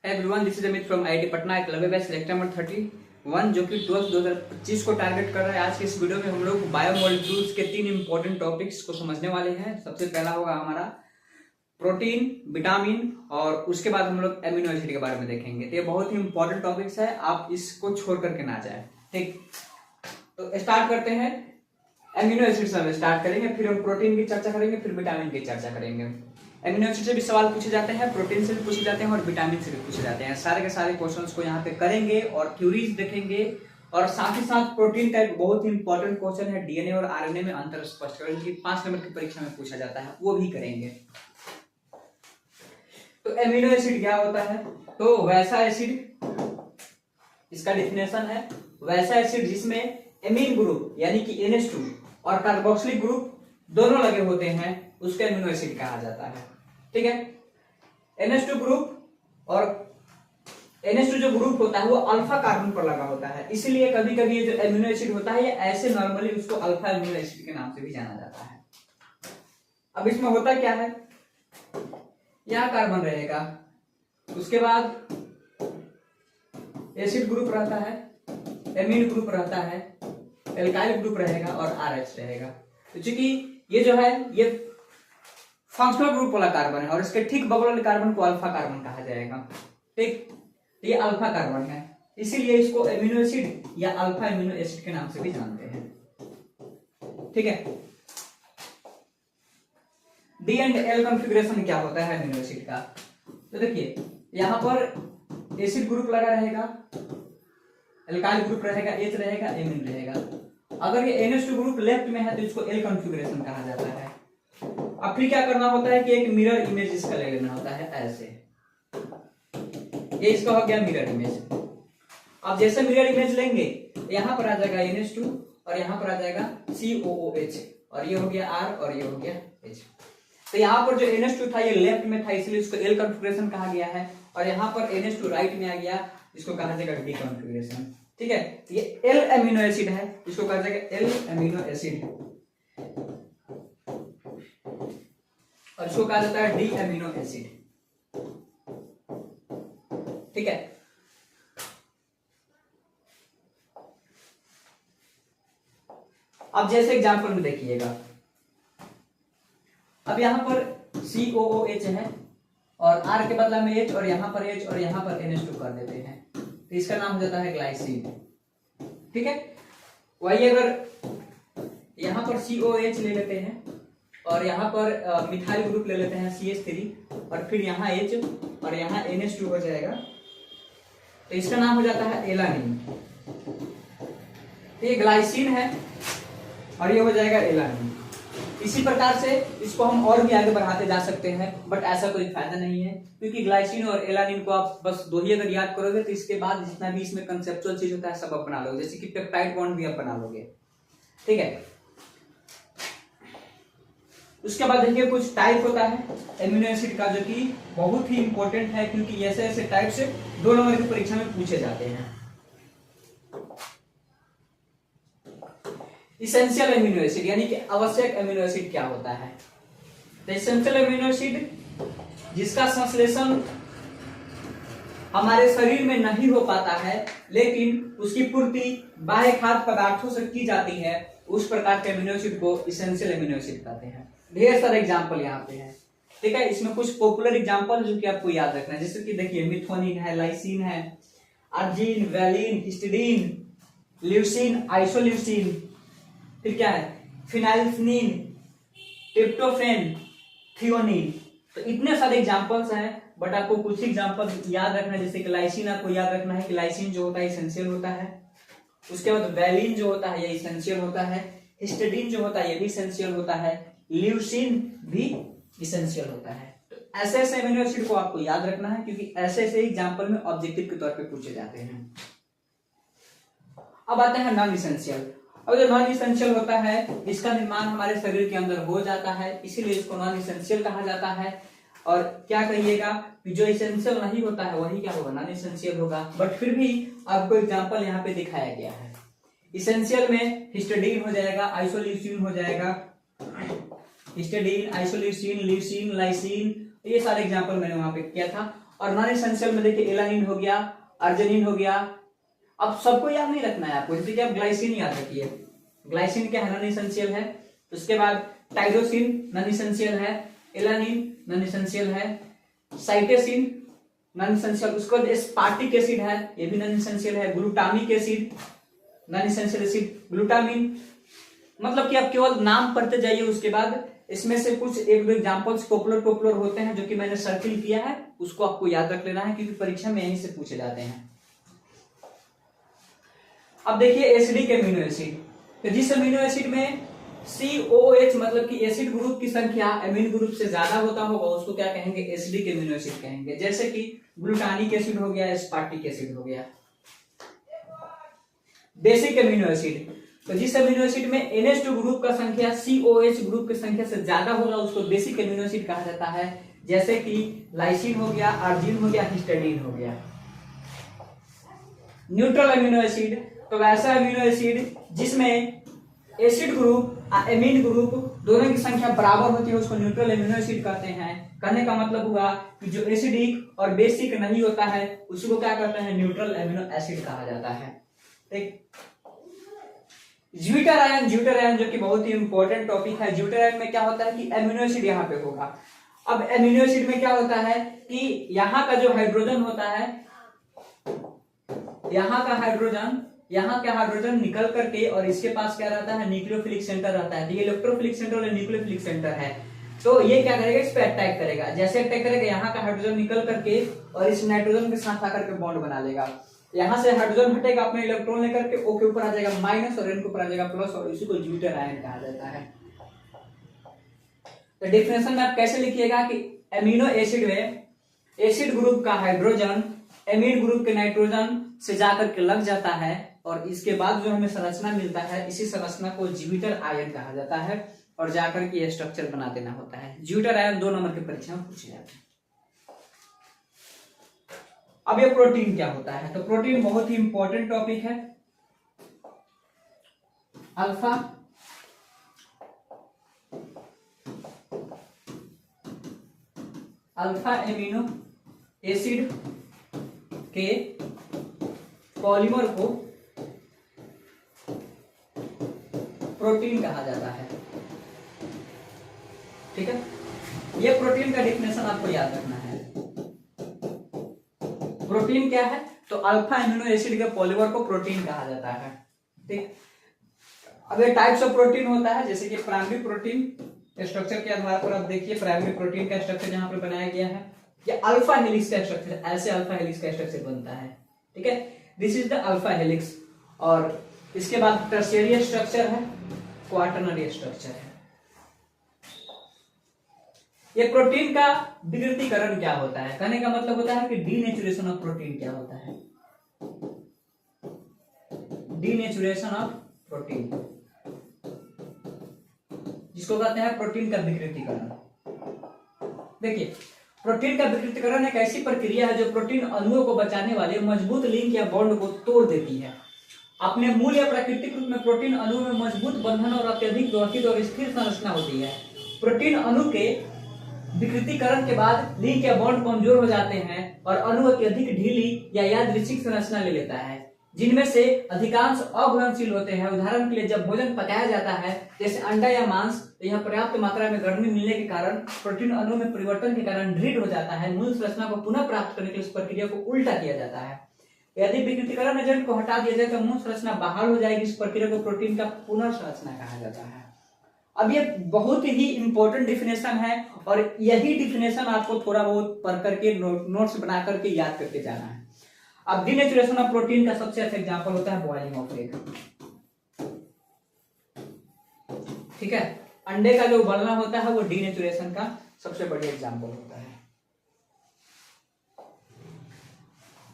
Everyone, this is Amit from IIT Patna. Eklavya batch selector number 31 जो कि 2025 को टारगेट कर रहा है। आज के इस वीडियो में हम लोग बायोमोलिक्यूल्स के 3 इंपॉर्टेंट टॉपिक्स को समझने वाले हैं। सबसे पहला होगा हमारा प्रोटीन, विटामिन और उसके बाद हम लोग एमिनो एसिड के बारे में देखेंगे। तो ये बहुत ही इंपॉर्टेंट टॉपिक्स है, आप इसको छोड़ करके ना जाए। ठीक, तो स्टार्ट करते हैं। एमिनो एसिड से हम स्टार्ट करेंगे, फिर हम प्रोटीन की चर्चा करेंगे, फिर विटामिन की चर्चा करेंगे। एमिनो एसिड से भी सवाल पूछे जाते हैं, प्रोटीन से भी पूछे जाते हैं और विटामिन से भी पूछे जाते हैं। सारे के सारे क्वेश्चंस को यहाँ पे करेंगे और थ्योरीज देखेंगे और साथ ही साथ प्रोटीन का एक बहुत ही इंपॉर्टेंट क्वेश्चन है, डीएनए और आरएनए में अंतर स्पष्ट करें, जो कि 5 नंबर की परीक्षा में पूछा जाता है, वो भी करेंगे। तो एमिनो एसिड क्या होता है? तो वैसा एसिड, इसका डेफिनेशन है वैसा एसिड जिसमें एमीन ग्रुप यानी कि NH2 और कार्बोक्सिलिक ग्रुप दोनों लगे होते हैं, उसको एमिनो एसिड कहा जाता है। ठीक है, NH2 ग्रुप और NH2 जो ग्रुप होता है वो अल्फा कार्बन पर लगा होता है, इसलिए कभी कभी ये जो एमिनो एसिड होता है ये ऐसे नॉर्मली उसको अल्फा एमिनो एसिड के नाम से भी जाना जाता है। अब इसमें होता क्या है, यहां कार्बन रहेगा, उसके बाद एसिड ग्रुप रहता है, एमीन ग्रुप रहता है, एल्काइल ग्रुप रहेगा और RH रहेगा। तो चूंकि ये जो है ये फंक्शनल ग्रुप वाला कार्बन है और इसके ठीक बगल वाले कार्बन को अल्फा कार्बन कहा जाएगा। ठीक, ये अल्फा कार्बन है, इसीलिए इसको एमिनो एसिड या अल्फा एमिनो एसिड के नाम से भी जानते हैं। ठीक है, डी एंड एल कॉन्फ़िगरेशन क्या होता है एमिनो एसिड का? तो देखिए, यहां पर एसिड ग्रुप लगा रहेगा, एल्काइल ग्रुप रहेगा, H रहेगा, एमीन रहेगा। अगर ये NH2 ग्रुप लेफ्ट में है तो इसको एल कॉन्फ़िगरेशन कहा जाता है। अब फिर क्या करना होता है कि एक मिरर इमेज इसका ले लेना होता है, ऐसे। ये इसका हो गया मिरर इमेज। अब जैसे मिरर इमेज लेंगे, यहां पर आ जाएगा NH2 और यहां पर आ जाएगा COOH और ये हो गया R और ये हो गया H। तो यहाँ पर जो NH2 था ये लेफ्ट में था, इसलिए इसको एल कॉन्फ़िगरेशन कहा गया है, और यहाँ पर NH2 राइट में आ गया, इसको कहा जाएगा डी कॉन्फ़िगरेशन। ठीक है, ये एल एमिनो एसिड है, इसको कहा जाएगा एल एमिनो एसिड और इसको कहा जाता है डी एमिनो एसिड। ठीक है, अब जैसे एग्जांपल में देखिएगा, अब यहां पर COOH है और R के बदला में H और यहां पर H और यहां पर NH2 कर देते हैं, तो इसका नाम हो जाता है ग्लाइसिन। ठीक है, वही अगर यहां पर COH ले लेते हैं और यहां पर मिथाइल ग्रुप ले लेते हैं CH3 और फिर यहां H और यहां NH2 हो जाएगा, तो इसका नाम हो जाता है एलानिन। ये ग्लाइसिन है और ये हो जाएगा एलानिन। इसी प्रकार से इसको हम और भी आगे बढ़ाते जा सकते हैं, बट ऐसा कोई फायदा नहीं है, क्योंकि ग्लाइसिन और एलानिन को आप बस दो ही अगर याद करोगे तो इसके बाद जितना भी इसमें कंसेप्चुअल चीज होता है सब आप बना लोगे, जैसे कि पेप्टाइड बॉन्ड भी आप बना लोगे। ठीक है, उसके बाद देखिए कुछ टाइप होता है एमिनो एसिड का, जो कि बहुत ही इंपॉर्टेंट है, क्योंकि ऐसे ऐसे टाइप से 2 नंबर की परीक्षा में पूछे जाते हैं। इसेंशियल एमिनो एसिड यानी कि आवश्यक एमिनो एसिड क्या होता है? तो इसेंशियल एमिनो एसिड जिसका संश्लेषण हमारे शरीर में नहीं हो पाता है, लेकिन उसकी पूर्ति बाह्य खाद्य पदार्थों से की जाती है, उस प्रकार के एमिनो एसिड को इसेंशियल एमिनो एसिड कहते हैं। ढेर सारे एग्जाम्पल यहाँ पे हैं। ठीक है, इसमें कुछ पॉपुलर एग्जाम्पल जो कि आपको याद रखना है, जैसे कि देखिए मिथोनिन है, लाइसिन है, urging, valine, histidine, leucine, isoleucine, फिर क्या है फिनाइल्फिनिन, ट्रिप्टोफैन, थियोनिन। तो इतने सारे एग्जांपल्स हैं, बट आपको कुछ एग्जांपल याद रखना है, जैसे कि लाइसिन आपको याद रखना है कि लाइसिन जो होता है इसेंशियल होता है, उसके बाद वैलिन जो होता है ये इसेंशियल होता है, हिस्टिडीन जो होता है ये भी इसेंशियल होता है, ल्यूसीन भी इसेंशियल होता है। तो ऐसे ऐसे एमिनो एसिड को आपको याद रखना है, क्योंकि ऐसे ऐसे एग्जाम्पल में ऑब्जेक्टिव के तौर पर पूछे जाते हैं। अब आते हैं नॉन इसेंशियल। अब जो नॉन इसेंशियल होता है, इसका निर्माण हमारे शरीर के अंदर हो जाता है, इसीलिए इसको नॉन इसेंशियल कहा जाता है। और क्या कहिएगा, जो इसेंशियल नहीं होता है वही क्या होगा, नॉन इसेंशियल होगा। बट फिर भी आपको एग्जांपल यहाँ पे दिखाया गया है। इसेंशियल में हिस्टिडीन हो जाएगा, आइसोल्यूसिन हो जाएगा, हिस्टिडीन, आइसोल्यूसिन, ल्यूसीन, लाइसिन, ये सारे एग्जांपल मैंने वहां पे किया था। और नॉन एसेंशियल में देखिए एलानिन हो गया, अर्जिनिन हो गया। अब सबको याद नहीं रखना है आपको, जैसे कि आप ग्लाइसिन याद रखिए, ग्लाइसिन क्या है, नॉन एसेंशियल है। उसके बाद टाइरोसिन नॉन एसेंशियल है, एलानिन नॉन एसेंशियल है, साइटेसिन नॉन एसेंशियल, उसके बाद एस्पार्टिक एसिड है, ये भी नॉन एसेंशियल है, glutamic acid non essential acid, glutamine. मतलब कि आप केवल नाम पढ़ते जाइए, उसके बाद इसमें से कुछ एक दो एग्जांपल्स पॉपुलर होते हैं जो कि मैंने सर्किल किया है, उसको आपको याद रख लेना है क्योंकि परीक्षा में यहीं से पूछे जाते हैं। अब देखिए एसिडिक एमिनो एसिड, तो जिस एमिनो एसिड में COH मतलब कि एसिड ग्रुप की संख्या एमिनो ग्रुप से ज्यादा होता होगा उसको क्या कहेंगे, एसिडिक एमिनो एसिड कहेंगे। जैसे कि ग्लूटानिक एसिड हो गया, एस्पार्टिक एसिड हो गया। बेसिक एमिनो एसिड, तो जिस एमिनो एसिड में NH2 ग्रुप का संख्या COH ग्रुप की संख्या से ज्यादा होगा उसको बेसिक एमिनो एसिड कहा जाता है। जैसे कि लाइसिन हो गया, अर्जिन हो गया, हिस्टीडीन हो गया। न्यूट्रल एमिनो एसिड, तो वैसा एमिनो एसिड जिसमें एसिड ग्रुप एमीन ग्रुप दोनों की संख्या बराबर होती है उसको न्यूट्रल एमिनो एसिड कहते हैं। कहने का मतलब हुआ कि जो एसिडिक और बेसिक नहीं होता है उसको क्या कहते हैं, न्यूट्रल एमिनो एसिड कहा जाता है। ठीक, ज्यूटर आयन जो कि बहुत ही इंपॉर्टेंट टॉपिक है। ज्यूटर आयन में क्या होता है कि एमिनो एसिड यहाँ पे होगा। अब एमिनो एसिड में क्या होता है कि यहाँ का जो हाइड्रोजन होता है, यहाँ का हाइड्रोजन निकल करके और इसके पास क्या रहता है, न्यूक्लियोफिलिक सेंटर रहता है। तो ये इलेक्ट्रोफिलिक सेंटर और न्यूक्लियोफिलिक सेंटर है, तो ये क्या करेगा, इस पे अटैक करेगा। जैसे अटैक करेगा यहाँ का हाइड्रोजन निकल करके और इस नाइट्रोजन के साथ आकर के बॉन्ड बना लेगा। यहाँ से हाइड्रोजन हटेगा, अपने इलेक्ट्रॉन लेकर के O के ऊपर आ जाएगा माइनस और N के ऊपर आ जाएगा प्लस, और इसी को ज्यूटर आयन कहा जाता है। तो डिफिनेशन में आप कैसे लिखिएगा कि एमिनो एसिड में एसिड ग्रुप का हाइड्रोजन एमीन ग्रुप के नाइट्रोजन से जाकर के लग जाता है और इसके बाद जो हमें संरचना मिलता है, इसी संरचना को ज्यूटर आयन कहा जाता है और जाकर के स्ट्रक्चर बना देना होता है। ज्यूटर आयन 2 नंबर के परीक्षा में पूछे जाते हैं। अब ये प्रोटीन क्या होता है, तो प्रोटीन बहुत ही इंपॉर्टेंट टॉपिक है। अल्फा एमिनो एसिड के पॉलीमर को प्रोटीन कहा जाता है। ठीक है, ये प्रोटीन का डिफिनेशन आपको याद रखना है। प्रोटीन क्या है, तो अल्फा एमिनो एसिड के पॉलीमर को प्रोटीन कहा जाता है। ठीक, अब ये टाइप्स ऑफ प्रोटीन होता है, जैसे कि प्राइमरी प्रोटीन स्ट्रक्चर के आधार पर आप देखिए प्राइमरी प्रोटीन का स्ट्रक्चर जहां पर बनाया गया है, ये अल्फा हेलिक्स का स्ट्रक्चर, ऐसे अल्फा हेलिक्स का स्ट्रक्चर बनता है। ठीक है, this is the alpha helix. और इसके बाद टर्शियरी स्ट्रक्चर है, क्वाटरनरी स्ट्रक्चर है। ये प्रोटीन का विकृतीकरण क्या होता है, कहने का मतलब होता है कि डीनेचुरेशन ऑफ प्रोटीन क्या होता है, डीनेचुरेशन ऑफ प्रोटीन, जिसको कहते हैं प्रोटीन का विकृतीकरण। देखिए, प्रोटीन का विकृतीकरण एक ऐसी प्रक्रिया है जो प्रोटीन अणुओं को बचाने वाले मजबूत लिंक या बॉन्ड को तोड़ देती है। अपने मूल या प्राकृतिक रूप में प्रोटीन अणु में मजबूत बंधन और अत्यधिक व्यवस्थित और स्थिर संरचना होती है। प्रोटीन अणु के विकृतीकरण के बाद लिंक या बॉन्ड कमजोर हो जाते हैं और अणु अत्यधिक ढीली या यादृच्छिक संरचना ले लेता है, जिनमें से अधिकांश अघुलनशील होते हैं। उदाहरण के लिए जब भोजन पकाया जाता है जैसे अंडा या मांस, तो यहाँ पर्याप्त मात्रा में गर्मी मिलने के कारण प्रोटीन अणु में परिवर्तन के कारण दृढ़ हो जाता है। मूल संरचना को पुनः प्राप्त करने के लिए इस प्रक्रिया को उल्टा किया जाता है। यदि विकृतीकरण एजेंट को हटा दिया जाए तो मूल संरचना बहाल हो जाएगी। इस प्रक्रिया को प्रोटीन का पुनर्संरचना कहा जाता है। अब ये बहुत ही इंपॉर्टेंट डिफिनेशन है और यही डिफिनेशन आपको थोड़ा बहुत पढ़ करके नोट्स बना करके याद करके जाना है। अब डीनेचुरेशन ऑफ प्रोटीन का सबसे अच्छा एग्जांपल होता है बॉइलिंग ऑफ एग। ठीक है, अंडे का जो उबलना होता है वो डीनेचुरेशन का सबसे बढ़िया एग्जांपल होता है।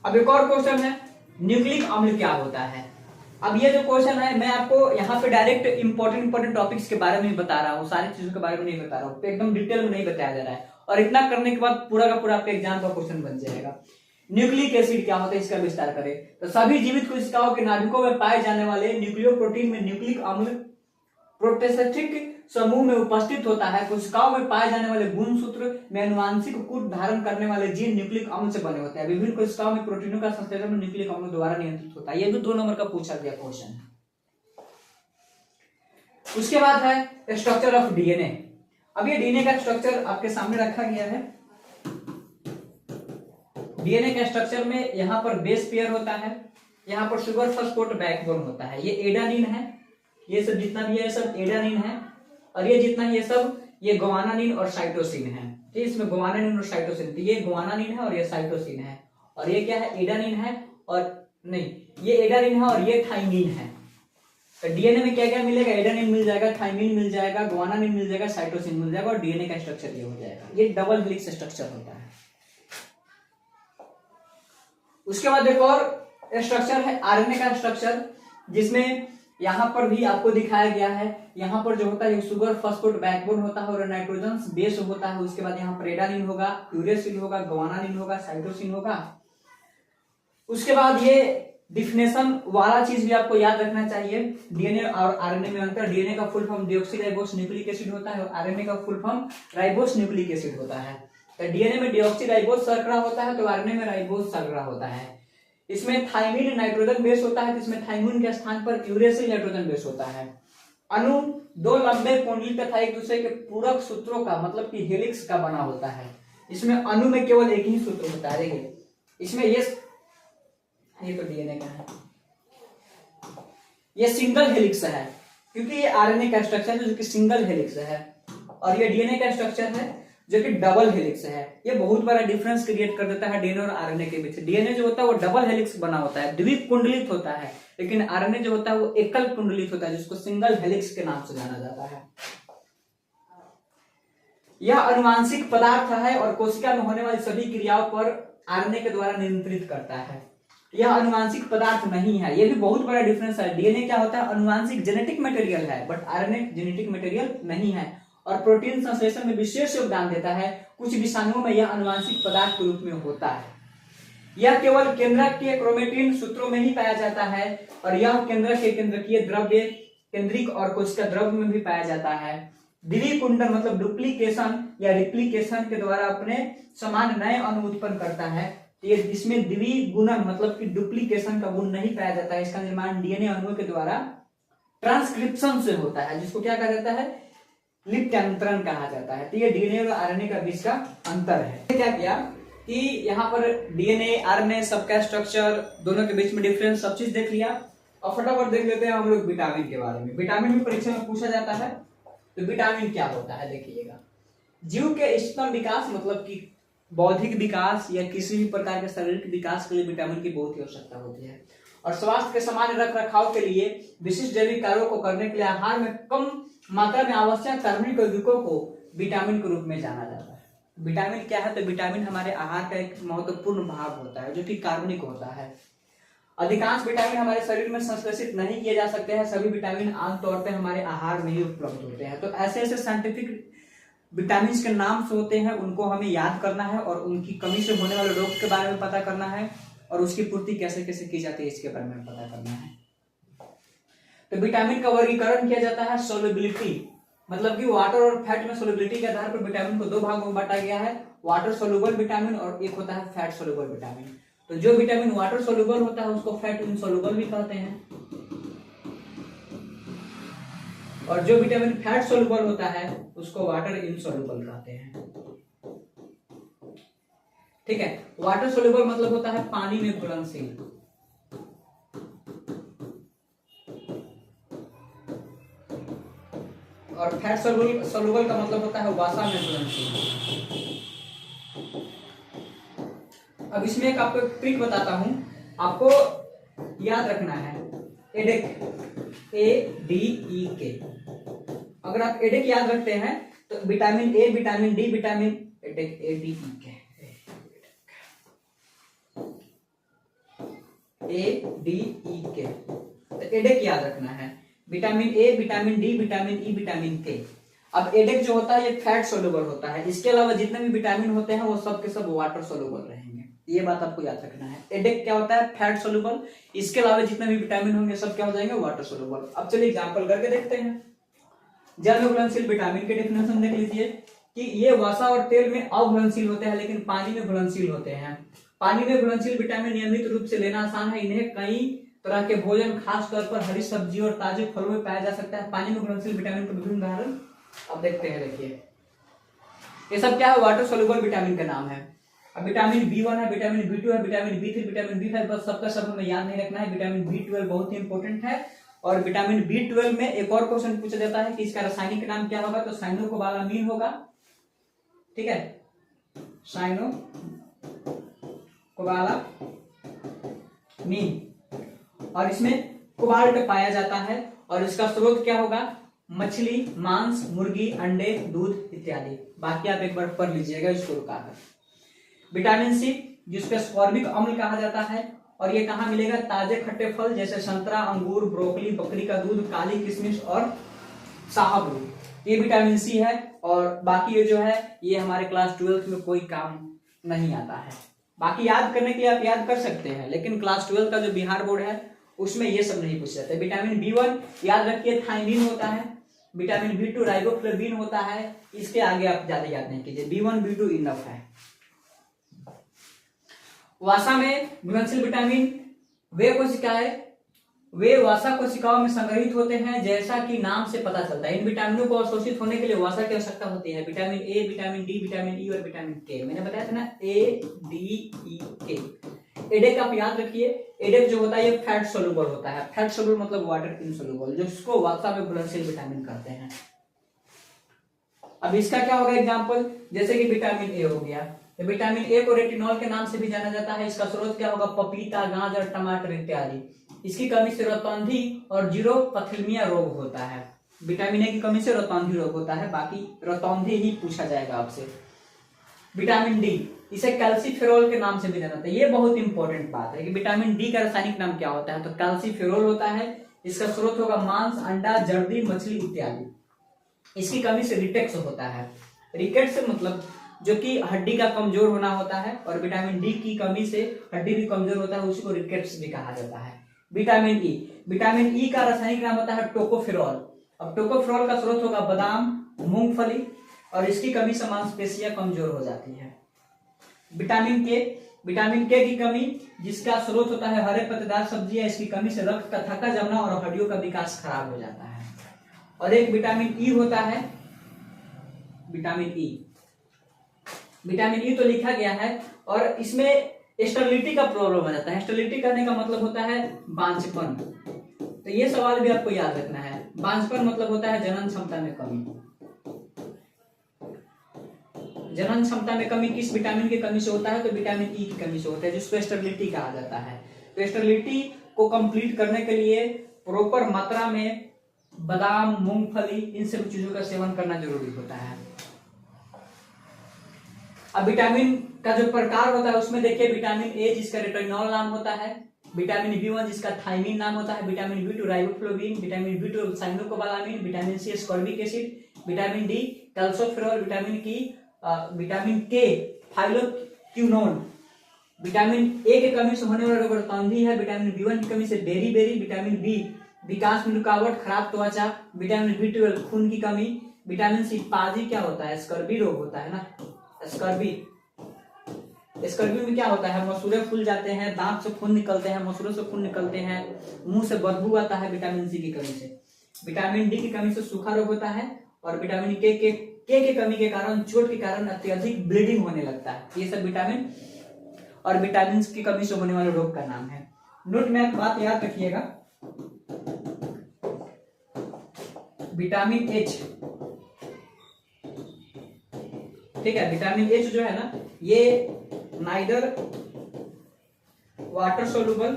अब एक और क्वेश्चन है, न्यूक्लिक अम्ल क्या होता है। अब ये जो क्वेश्चन है मैं आपको यहाँ पे डायरेक्ट इंपॉर्टेंट टॉपिक्स के बारे में बता रहा हूँ, सारी चीजों के बारे में नहीं बता रहा हूँ, एकदम डिटेल में नहीं बताया जा रहा है। और इतना करने के बाद पूरा का पूरा आपके एग्जाम का क्वेश्चन बन जाएगा। न्यूक्लिक एसिड क्या होता है इसका विस्तार करें तो सभी जीवित कोशिकाओं के नाभिकों में पाए जाने वाले न्यूक्लियोप्रोटीन में न्यूक्लिक अम्ल प्रोटेस्टिक समूह में उपस्थित होता है, कोशिकाओं में पाए जाने वाले गुणसूत्र में आनुवांशिक कूट धारण करने वाले जीन न्यूक्लिक अम्ल से बने होते हैं। विभिन्न कोशिकाओं में प्रोटीनों का संश्लेषण न्यूक्लिक अम्ल द्वारा नियंत्रित होता है। ये भी 2 नंबर का पूछा गया क्वेश्चन है। उसके बाद है स्ट्रक्चर ऑफ डीएनए। अब ये डीएनए का स्ट्रक्चर आपके सामने रखा गया है। डीएनए के स्ट्रक्चर में यहाँ पर बेस पेयर होता है, यहाँ पर सुगर फॉस्फेट बैकबोन होता है। ये एडेनिन है, ये सब जितना भी है सब एडेनिन है, और ये जितना ये सब ये गुआनानिन और साइटोसिन है। ठीक, इसमें गुआनानिन और साइटोसिन, तो ये गुआनानिन है और ये साइटोसिन है, और ये क्या है एडेनिन है, और नहीं ये एडेनिन है और ये थाइमिन है। तो डीएनए में क्या क्या मिलेगा, एडेनिन मिल जाएगा, थाइमिन मिल जाएगा, गुआनानिन मिल जाएगा, साइटोसिन मिल जाएगा, और डीएनए का स्ट्रक्चर ये हो जाएगा। ये डबल हेलिक्स स्ट्रक्चर होता है। उसके बाद एक और स्ट्रक्चर है आरएनए का स्ट्रक्चर, जिसमें यहां पर भी आपको दिखाया गया है। यहां पर जो होता है सुगर फॉस्फेट बैकबोन होता है और नाइट्रोजन बेस होता है। उसके बाद यहाँ पर एडेनिन होगा, यूरेसिल होगा, गुआनानिन होगा, साइटोसिन होगा। उसके बाद ये डिफिनेशन वाला चीज भी आपको याद रखना चाहिए। डीएनए और आरएनए में अंतर, डीएनए का full form deoxyribose nucleic acid होता है और आरएनए का full form ribose nucleic acid होता है। तो डीएनए में डीऑक्सीराइबोस शर्करा होता है, तो आरएनए में राइबोस शर्करा होता है। इसमें थाइमिन नाइट्रोजन बेस होता है, तो इसमें थाइमिन के स्थान पर यूरेसिल नाइट्रोजन बेस होता है। अणु 2 लंबे कुंडली तथा एक दूसरे के पूरक सूत्रों का मतलब कि हेलिक्स का बना होता है। इसमें अणु में केवल एक ही सूत्र होता है। देखिए इसमें ये तो डीएनए का है, ये सिंगल हेलिक्स है, क्योंकि ये आरएनए का स्ट्रक्चर है जो कि सिंगल हेलिक्स है, और ये डीएनए का स्ट्रक्चर है जो कि डबल हेलिक्स है। ये बहुत बड़ा डिफरेंस क्रिएट कर देता है डीएनए और आरएनए के बीच। डीएनए जो होता है वो डबल हेलिक्स बना होता है, द्विकुंडलित होता है, लेकिन आरएनए जो होता है वो एकल कुंडलित होता है, जिसको सिंगल हेलिक्स के नाम से जाना जाता है। यह आनुवांशिक पदार्थ है और कोशिका में होने वाली सभी क्रियाओं पर आरएनए के द्वारा नियंत्रित करता है। यह आनुवांशिक पदार्थ नहीं है, यह भी बहुत बड़ा डिफरेंस है। डीएनए क्या होता है, आनुवांशिक जेनेटिक मटेरियल है, बट आरएनए जेनेटिक मटेरियल नहीं है, और प्रोटीन संश्लेषण में विशेष योगदान देता है। कुछ विषाणुओं में यह आनुवांशिक पदार्थ के रूप में होता है। यह केवल केंद्रक के क्रोमेटिन सूत्रों में ही पाया जाता है, और यह केंद्रक के केंद्रकीय द्रव्य केंद्रिक और कोशिका द्रव्य में भी पाया जाता है। द्विकुंडल मतलब डुप्लीकेशन या रिप्लीकेशन के द्वारा अपने समान नए अणु उत्पन्न करता है। ये इसमें द्विगुणन मतलब कि डुप्लीकेशन का गुण नहीं पाया जाता है। इसका निर्माण डीएनए अणुओं के द्वारा ट्रांसक्रिप्शन से होता है, जिसको क्या कहा जाता है, लिप्यंतरण कहा जाता है। तो ये डीएनए और आरएनए का बीच का अंतर है। क्या किया कि यहाँ पर डीएनए आरएनए सबका स्ट्रक्चर दोनों के बीच में डिफरेंस सब चीज देख लिया। और फटाफट देख लेते हैं हम लोग विटामिन के बारे में। विटामिन भी परीक्षा में पूछा जाता है, तो विटामिन क्या होता है देखिएगा। जीव के इष्टतम विकास मतलब कि बौद्धिक विकास या किसी भी प्रकार के शारीरिक विकास के लिए विटामिन की बहुत ही आवश्यकता होती है, और स्वास्थ्य के सामान्य रख रखाव के लिए विशिष्ट जैविक कार्यों को करने के लिए आहार में कम मात्रा में आवश्यक कार्बनिक यौगिकों को विटामिन के रूप में जाना जाता है। विटामिन क्या है, तो विटामिन हमारे आहार का एक महत्वपूर्ण भाग होता है जो कि कार्बनिक होता है। अधिकांश विटामिन हमारे शरीर में संश्लेषित नहीं किए जा सकते हैं। सभी विटामिन आमतौर पर हमारे आहार में ही उपलब्ध होते हैं। तो ऐसे ऐसे साइंटिफिक विटामिन के नाम से होते हैं, उनको हमें याद करना है, और उनकी कमी से होने वाले रोग के बारे में पता करना है, और उसकी पूर्ति कैसे कैसे की जाती है इसके बारे में पता करना है। तो विटामिन का वर्गीकरण किया जाता है सोल्युबिलिटी मतलब कि वाटर और फैट में सोल्युबिलिटी के आधार पर विटामिन को 2 भागों में बांटा गया है, वाटर सोल्यूबल विटामिन और एक होता है फैट सोल्यूबल विटामिन। तो जो विटामिन वाटर सोल्यूबल होता है उसको फैट इनसोल्यूबल भी कहते हैं, और जो विटामिन फैट सोल्यूबल होता है उसको वाटर इनसोल्यूबल कहते हैं। ठीक है, वाटर सोल्यूबल मतलब होता है पानी में घुलनशील, और फैट सोल्यूबल का मतलब होता है वसा में घुलनशील। अब इसमें एक आपको ट्रिक बताता हूं, आपको याद रखना है एडेक, ADEK। अगर आप एडेक याद रखते हैं तो vitamin A, vitamin D, vitamin ADEK ADEK, तो एडेक याद रखना है। Vitamin A, vitamin D, vitamin E, vitamin K. अब एडेक जो होता है ये फैट सोल्यूबल होता है। इसके अलावा जितने भी विटामिन होते हैं वो सब के सब वाटर सोल्यूबल रहेंगे, ये बात आपको याद रखना है। एडेक क्या होता है, फैट सोल्यूबल। इसके अलावा जितने भी विटामिन होंगे सब क्या हो जाएंगे, वाटर सोल्यूबल। अब चलिए एग्जांपल करके देखते हैं। जल में घुलनशील विटामिन के डेफिनेशन देख लीजिए कि ये वसा और तेल में अघुलनशील होते हैं लेकिन पानी में घुलनशील होते हैं। पानी में घुलनशील विटामिन नियमित रूप से लेना आसान है। इन्हें कई तरह के भोजन, खास तौर पर हरी सब्जी और ताजे फलों में पाया जा सकता है। पानी में घुलनशील विटामिन के विभिन्न उदाहरण अब देखते हैं। देखिए ये सब क्या है, वाटर सोल्यूबल विटामिन का नाम है। अब विटामिन B1 है, विटामिन B2 है, विटामिन B3, विटामिन B5, बस सबका सब हमें याद नहीं रखना है। विटामिन B12 बहुत ही इंपॉर्टेंट है। और विटामिन B12 में एक और क्वेश्चन पूछा जाता है कि इसका रासायनिक नाम क्या होगा, तो साइनोकोबालामीन होगा। ठीक है, साइनोकोबालामीन, और इसमें कोबाल्ट पाया जाता है। और इसका स्रोत क्या होगा, मछली, मांस, मुर्गी, अंडे, दूध इत्यादि। बाकी आप एक बार पढ़ लीजिएगा इसको रुकाकर। विटामिन सी जिसको स्कॉर्बिक अम्ल कहा जाता है, और ये कहाँ मिलेगा, ताजे खट्टे फल जैसे संतरा, अंगूर, ब्रोकली, बकरी का दूध, काली किशमिश और शाहबलूत, ये विटामिन सी है। और बाकी ये जो है ये हमारे क्लास 12th में कोई काम नहीं आता है। बाकी याद करने के लिए आप याद कर सकते हैं, लेकिन क्लास 12 का जो बिहार बोर्ड है उसमें ये सब नहीं पूछ जाते। विटामिन B1 याद रखिए थायमिन होता है। विटामिन B2 राइबोफ्लेविन होता है। इसके आगे आप ज्यादा याद नहीं कीजिए, B1 B2 इनफ है। वसा में घुलनशील विटामिन वे वसा कोशिकाओं में संग्रहित होते हैं, जैसा कि नाम से पता चलता है। इन विटामिनों को अवशोषित होने के लिए वसा की आवश्यकता होती है। Vitamin A, vitamin D, vitamin ई और विटामिन के, मैंने बताया था ना, ADEK। एडेक आप याद रखिए, एडेक जो होता है ये फैट सोल्यूबल होता है। फैट सोल्यूबल मतलब वाटर इनसोल्यूबल, जिसको वसा में घुलनशील विटामिन कहते हैं। अब इसका क्या होगा एग्जांपल, जैसे कि विटामिन ए हो गया। तो विटामिन ए को रेटिनॉल के नाम से भी जाना जाता है। इसका स्रोत क्या होगा, पपीता, गाजर, टमाटर इत्यादि। इसकी कमी से रतौंधी और जीरोपथेलमिया रोग होता है। विटामिन ए की कमी से रतौंधी रोग होता है, बाकी रतौंधी ही पूछा जाएगा आपसे। विटामिन डी, इसे कैल्सीफेरोल के नाम से भी जाना जाता है। ये बहुत इंपॉर्टेंट बात है कि विटामिन डी का रासायनिक नाम क्या होता है, तो कैल्सीफेरोल होता है। इसका स्रोत होगा मांस, अंडा, जर्दी, मछली इत्यादि। इसकी कमी से रिकेट्स होता है। रिकेट्स मतलब जो कि हड्डी का कमजोर होना होता है, और विटामिन डी की कमी से हड्डी भी कमजोर होता है, उसी को रिकेट्स भी कहा जाता है। विटामिन ई, विटामिन ई का रासायनिक नाम होता है टोकोफेरॉल। अब टोकोफेरॉल का स्रोत होगा बादाम, मूंगफली, और इसकी कमी से मांसपेशियां कमजोर हो जाती है। विटामिन के की कमी, जिसका स्रोत होता है हरे पत्तेदार सब्जियां, इसकी कमी से रक्त का थक्का जमना और हड्डियों का विकास खराब हो जाता है। और एक विटामिन ई होता है, विटामिन ई तो लिखा गया है, और इसमें स्टेरिलिटी का प्रॉब्लम आ जाता है। स्टेरिलिटी करने का मतलब होता है बांझपन। तो ये सवाल भी आपको याद रखना है। बांझपन मतलब होता है जनन क्षमता में कमी। जनन क्षमता में कमी किस विटामिन की कमी से होता है, तो विटामिन ई की कमी से होता है, जिसको स्टेरिलिटी कहा जाता है। तो स्टेरिलिटी को कंप्लीट करने के लिए प्रॉपर मात्रा में बादाम, मूंगफली, इन सब चीजों का सेवन करना जरूरी होता है। अब विटामिन का जो प्रकार होता है उसमें देखिए, विटामिन ए जिसका रेटिनॉल नाम होता है, विटामिन B1 जिसका थायमिन नाम होता है, vitamin B2 riboflavin, vitamin B2 cyanocobalamin, vitamin C ascorbic acid, vitamin D calciferol, vitamin K phylloquinone. Vitamin A की कमी से होने वाला रोग रतौंधी है। विटामिन B1 की कमी से बेरी, विटामिन बी विकास में रुकावट, खराब त्वचा, विटामिन B12 खून की कमी, विटामिन सी पाजी क्या होता है, स्कर्वी रोग होता है ना, स्कर्वी में क्या होता है, मसूड़े फूल जाते हैं, दांत से खून निकलते हैं, मसूड़ों से खून निकलते हैं, मुंह से बदबू आता है विटामिन सी की कमी से। विटामिन डी की कमी से सूखा रोग होता है, और विटामिन के की कमी के कारण, चोट के कारण अत्यधिक ब्लीडिंग होने लगता है। ये सब विटामिन और विटामिन की कमी से होने वाले रोग का नाम है। नोट में बात याद रखिएगा, विटामिन एच, ठीक है, विटामिन एच जो है ना, ये neither water soluble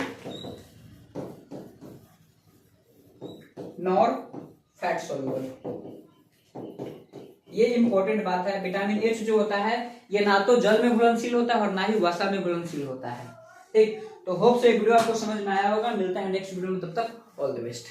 nor fat soluble. ये इंपॉर्टेंट बात है। विटामिन एच जो होता है ये ना तो जल में घुलनशील होता है और ना ही वसा में घुलनशील होता है। ठीक, तो होप से वीडियो आपको समझ में आया होगा। मिलता है नेक्स्ट वीडियो में, तब तक ऑल द बेस्ट।